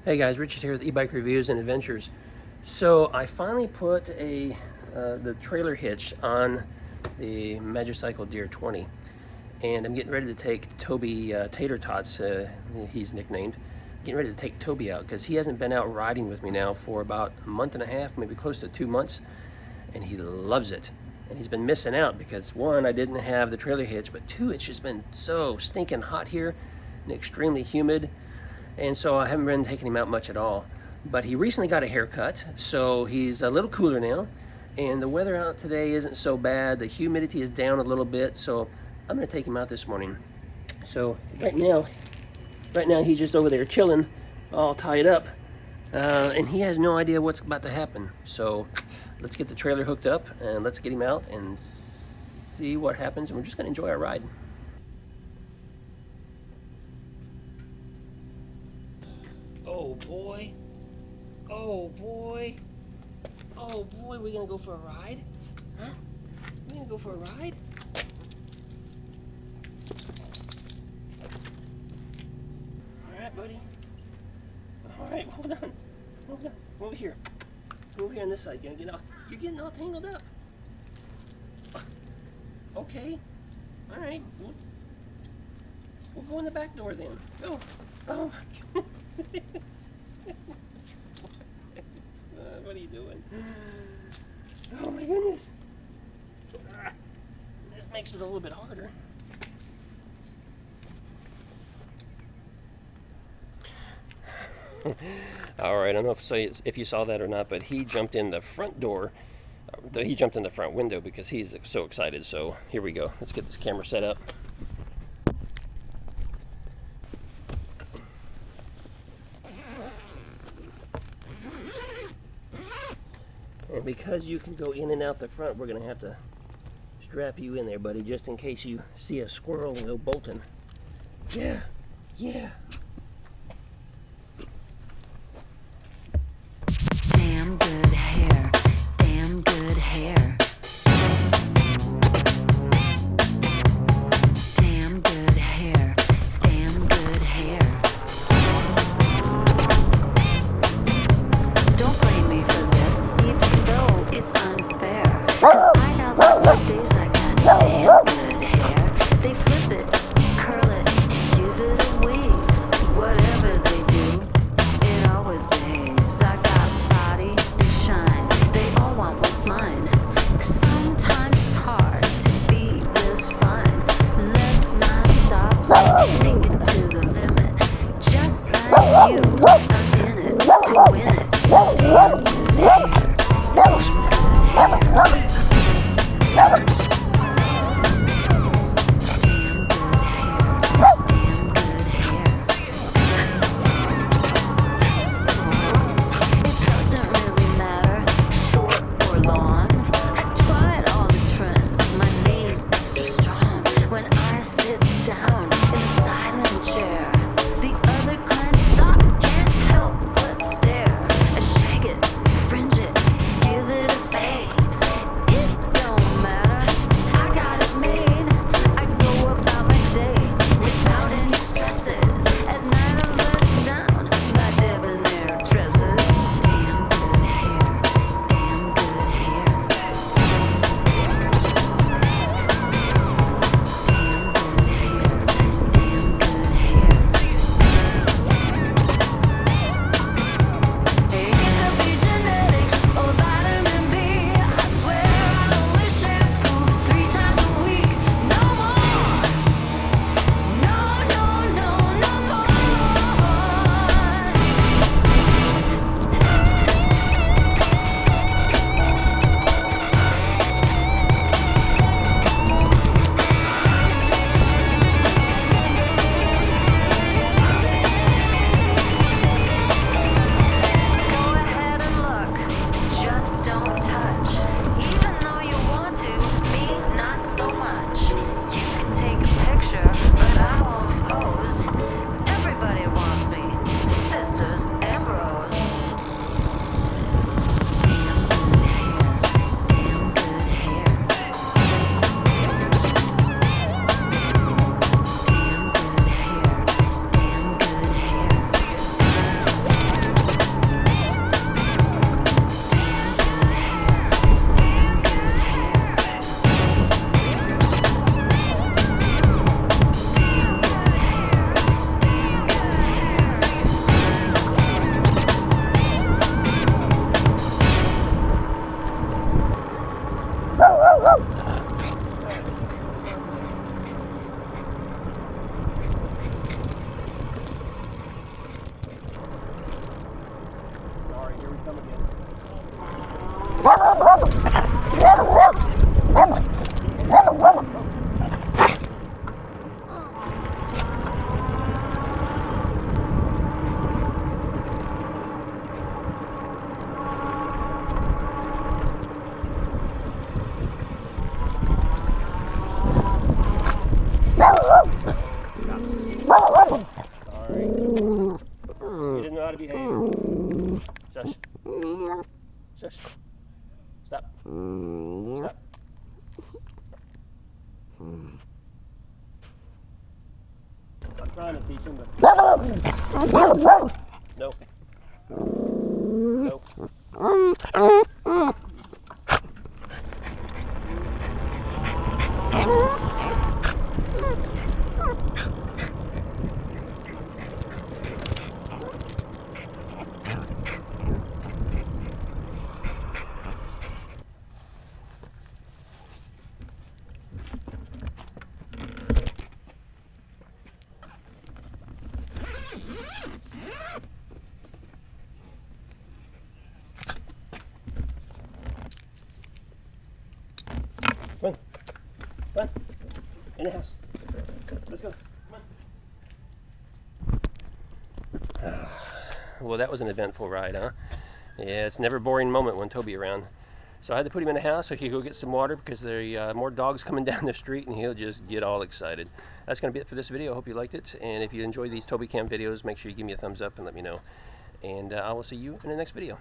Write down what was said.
Hey guys, Richard here with eBike Reviews and Adventures. So I finally put the trailer hitch on the Magicycle Deer 20, and I'm getting ready to take Toby Tater Tots, he's nicknamed, getting ready to take Toby out because he hasn't been out riding with me now for about a month and a half, maybe close to 2 months, and he loves it. And he's been missing out because one, I didn't have the trailer hitch, but two, it's just been so stinking hot here and extremely humid. And so I haven't been taking him out much at all. But he recently got a haircut, so he's a little cooler now. And the weather out today isn't so bad. The humidity is down a little bit, so I'm gonna take him out this morning. So right now he's just over there chilling, all tied up. And he has no idea what's about to happen. So let's get the trailer hooked up and let's get him out and see what happens. And we're just gonna enjoy our ride. Oh boy. Oh boy. Oh boy, we're gonna go for a ride? Huh? We're gonna go for a ride? Alright, buddy. Alright, hold on. Hold on. Come over here. Come over here on this side. You're getting all tangled up. Okay. Alright. We'll go in the back door then. Go. Oh my God. What are you doing? Oh my goodness. This makes it a little bit harder. Alright, I don't know if you saw that or not, but he jumped in the front door. He jumped in the front window because he's so excited. So here we go. Let's get this camera set up. And because you can go in and out the front, we're going to have to strap you in there, buddy, just in case you see a squirrel and go bolting. Yeah, yeah. Damn good hair, damn good hair. Damn good hair, damn good hair. Don't blame me for this, even though it's unfair. 'Cause I got lots of days I got damn good hair. They flip it, curl it, give it a weave. Whatever they do, it always behaves. I got body and shine, they all want what's mine. Sometimes it's hard to be this fine. Let's not stop, let's take it to the limit. Just like you, I'm in it to win it. Damn good hair, damn good hair. come again. Sorry. You didn't know how to behave. Shush. Shush. Stop. Stop. I'm trying to teach him, but no. No. Run. Run. In the house. Let's go. Come on. Well, that was an eventful ride, huh? Yeah, it's never a boring moment when Toby around. So I had to put him in the house so he could go get some water because there are more dogs coming down the street and he'll just get all excited. That's going to be it for this video. I hope you liked it. And if you enjoy these TobyCam videos, make sure you give me a thumbs up and let me know. And I will see you in the next video.